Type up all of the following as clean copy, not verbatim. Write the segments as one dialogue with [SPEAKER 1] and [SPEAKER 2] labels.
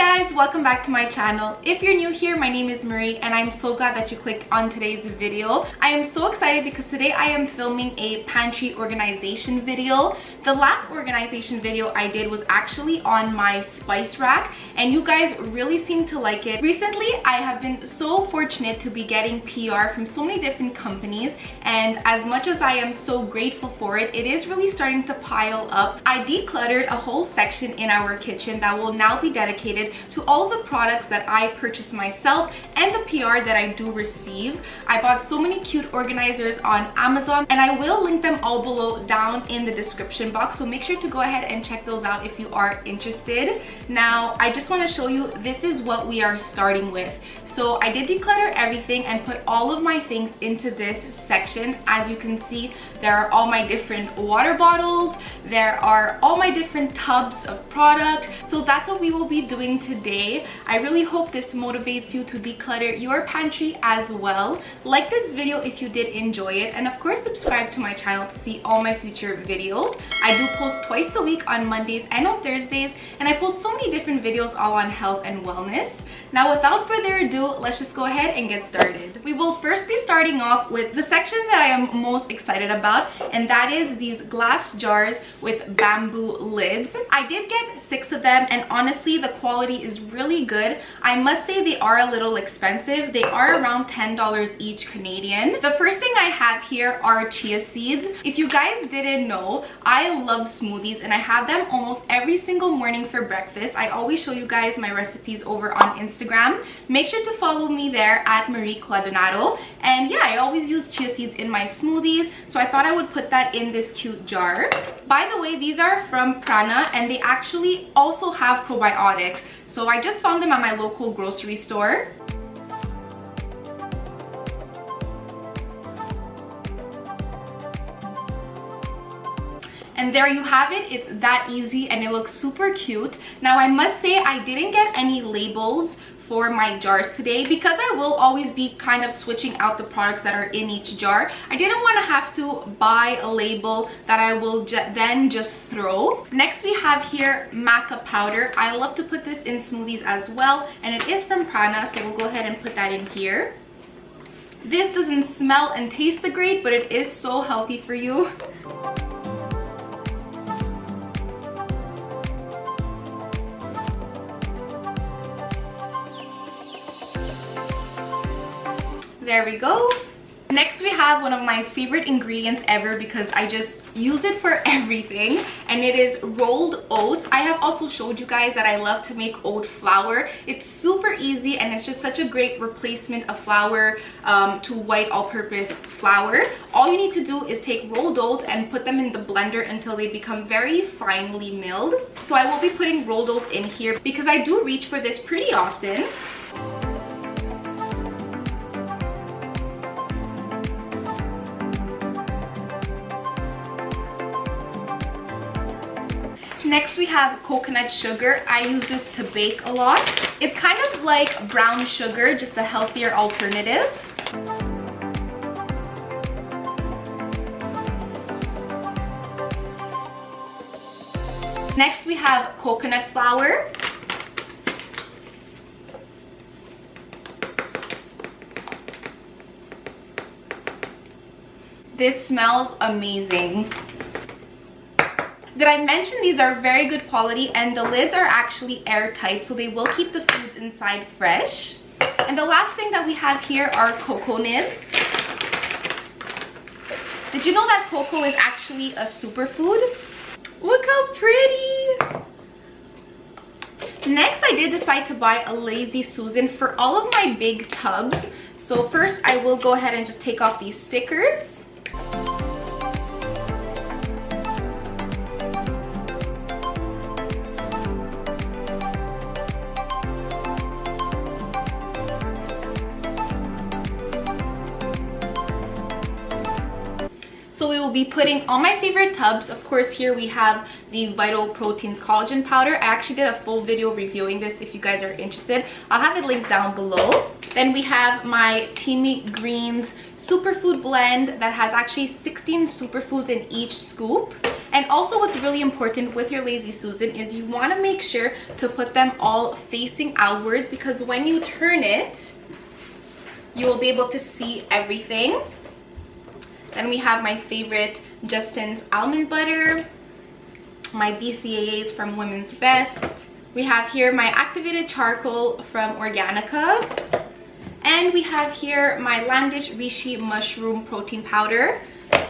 [SPEAKER 1] guys, welcome back to my channel. If you're new here, my name is Marie and I'm so glad that you clicked on today's video. I am so excited because today I am filming a pantry organization video. The last organization video I did was actually on my spice rack and you guys really seem to like it. Recently, I have been so fortunate to be getting PR from so many different companies, and as much as I am so grateful for it, it is really starting to pile up. I decluttered a whole section in our kitchen that will now be dedicated to all the products that I purchase myself and the PR that I do receive. I bought so many cute organizers on Amazon and I will link them all below down in the description box, so make sure to go ahead and check those out if you are interested. Now, I just want to show you, this is what we are starting with. So I did declutter everything and put all of my things into this section. As you can see, there are all my different water bottles, there are all my different tubs of product. So that's what we will be doing today. I really hope this motivates you to declutter your pantry as well. Like this video if you did enjoy it, and of course subscribe to my channel to see all my future videos. I do post twice a week on Mondays and on Thursdays, and I post so many different videos all on health and wellness. Now without further ado, let's just go ahead and get started. We will first be starting off with the section that I am most excited about, and that is these glass jars with bamboo lids. I did get 6 of them and honestly the quality is really good. I must say they are a little expensive. They are around $10 each Canadian. The first thing I have here are chia seeds. If you guys didn't know, I love smoothies and I have them almost every single morning for breakfast. I always show you guys my recipes over on Instagram. Make sure to follow me there at Marie Claudonado. And yeah, I always use chia seeds in my smoothies, so I thought I would put that in this cute jar. By the way, these are from Prana and they actually also have probiotics. So I just found them at my local grocery store. And there you have it. It's that easy and it looks super cute. Now I must say I didn't get any labels for my jars today because I will always be kind of switching out the products that are in each jar. I didn't want to have to buy a label that I will then just throw. Next we have here maca powder. I love to put this in smoothies as well, and it is from Prana, so we'll go ahead and put that in here. This doesn't smell and taste the great, but it is so healthy for you. There we go. Next we have one of my favorite ingredients ever because I just use it for everything, and it is rolled oats. I have also showed you guys that I love to make oat flour. It's super easy and it's just such a great replacement of flour to white all-purpose flour. All you need to do is take rolled oats and put them in the blender until they become very finely milled. So I will be putting rolled oats in here because I do reach for this pretty often. Next we have coconut sugar. I use this to bake a lot. It's kind of like brown sugar, just a healthier alternative. Next we have coconut flour. This smells amazing. Did I mention these are very good quality and the lids are actually airtight, so they will keep the foods inside fresh. And the last thing that we have here are cocoa nibs. Did you know that cocoa is actually a superfood? Look how pretty! Next, I did decide to buy a Lazy Susan for all of my big tubs. So first I will go ahead and just take off these stickers. So we will be putting all my favorite tubs. Of course, here we have the Vital Proteins collagen powder. I actually did a full video reviewing this if you guys are interested. I'll have it linked down below. Then we have my Teamy Greens superfood blend that has actually 16 superfoods in each scoop. And also what's really important with your Lazy Susan is you want to make sure to put them all facing outwards, because when you turn it, you will be able to see everything. Then we have my favorite Justin's almond butter, my BCAAs from Women's Best. We have here my activated charcoal from Organica. And we have here my Landish Reishi mushroom protein powder.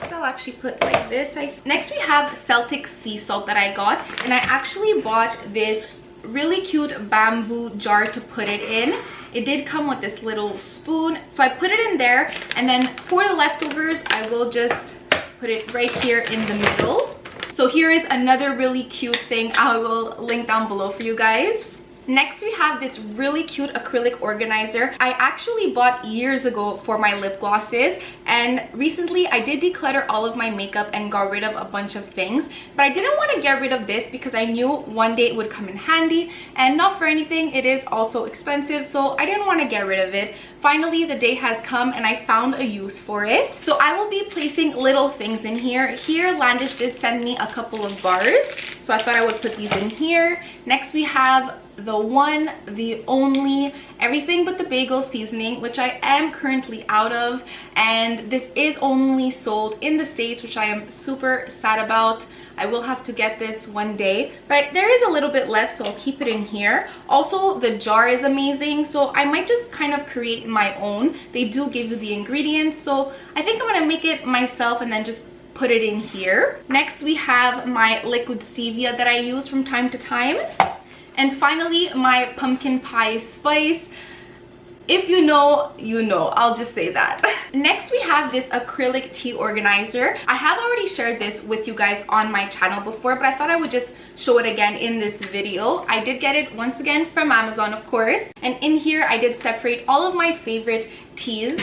[SPEAKER 1] So I'll actually put like this. Next we have Celtic sea salt that I got. And I actually bought this really cute bamboo jar to put it in. It did come with this little spoon, so I put it in there, and then for the leftovers I will just put it right here in the middle. So here is another really cute thing I will link down below for you guys. Next we have this really cute acrylic organizer I actually bought years ago for my lip glosses, and recently I did declutter all of my makeup and got rid of a bunch of things, but I didn't want to get rid of this because I knew one day it would come in handy, and not for anything, it is also expensive, so I didn't want to get rid of it. Finally the day has come and I found a use for it, so I will be placing little things in here. Here Landish did send me a couple of bars, so I thought I would put these in here. Next we have the one, the only everything but the bagel seasoning, which I am currently out of, and this is only sold in the States, which I am super sad about. I will have to get this one day, but there is a little bit left, so I'll keep it in here. Also, the jar is amazing, so I might just kind of create my own. They do give you the ingredients, so I think I'm gonna make it myself and then just put it in here. Next we have my liquid stevia that I use from time to time. And finally, my pumpkin pie spice. If you know, you know. I'll just say that. Next, we have this acrylic tea organizer. I have already shared this with you guys on my channel before, but I thought I would just show it again in this video. I did get it once again from Amazon, of course. And in here, I did separate all of my favorite teas.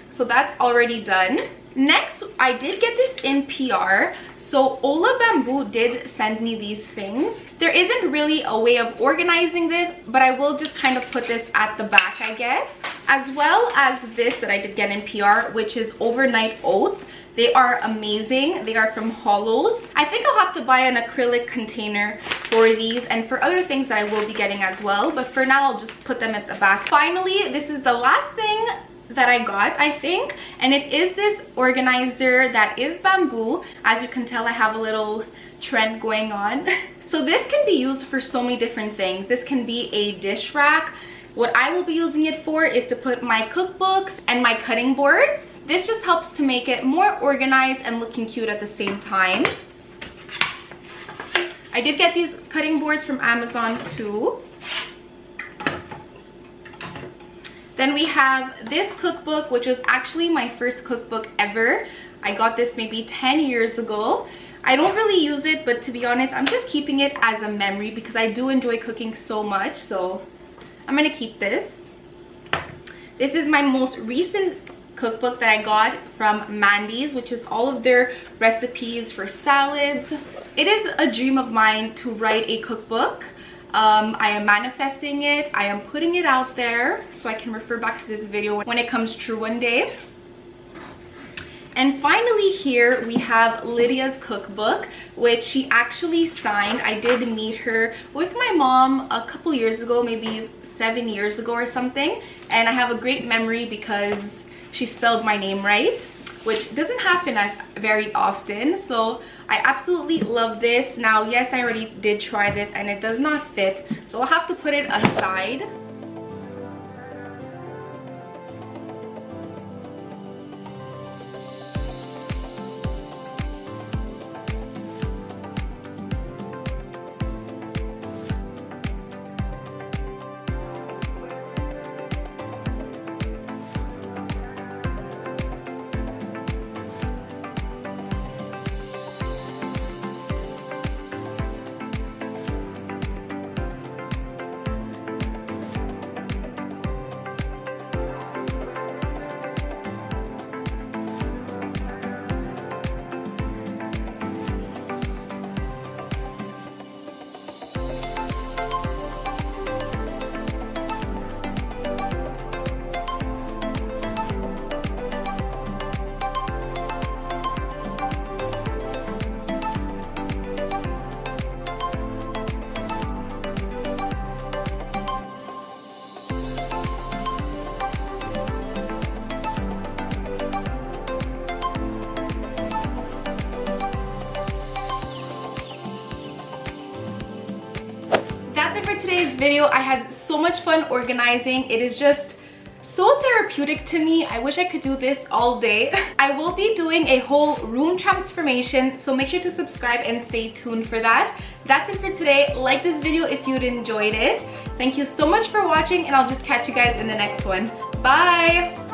[SPEAKER 1] So that's already done. Next, I did get this in PR. So Ola Bamboo did send me these things. There isn't really a way of organizing this, but I will just kind of put this at the back, I guess. As well as this that I did get in PR, which is overnight oats. They are amazing. They are from Hollows. I think I'll have to buy an acrylic container for these and for other things that I will be getting as well. But for now, I'll just put them at the back. Finally, this is the last thing that I got, I think, and it is this organizer that is bamboo. As you can tell, I have a little trend going on. So this can be used for so many different things. This can be a dish rack. What I will be using it for is to put my cookbooks and my cutting boards. This just helps to make it more organized and looking cute at the same time. I did get these cutting boards from Amazon too. Then we have this cookbook, which was actually my first cookbook ever. I got this maybe 10 years ago. I don't really use it, but to be honest, I'm just keeping it as a memory because I do enjoy cooking so much, so I'm gonna keep this. This is my most recent cookbook that I got from Mandy's, which is all of their recipes for salads. It is a dream of mine to write a cookbook. I am manifesting it. I am putting it out there so I can refer back to this video when it comes true one day. And finally here we have Lydia's cookbook, which she actually signed. I did meet her with my mom a couple years ago, maybe 7 years ago or something, and I have a great memory because she spelled my name right, which doesn't happen very often. So I absolutely love this. Now, yes, I already did try this and it does not fit, so I'll have to put it aside. video. I had so much fun organizing. It is just so therapeutic to me. I wish I could do this all day. I will be doing a whole room transformation, so make sure to subscribe and stay tuned for that. That's it for today. Like this video if you'd enjoyed it. Thank you so much for watching, and I'll just catch you guys in the next one. Bye!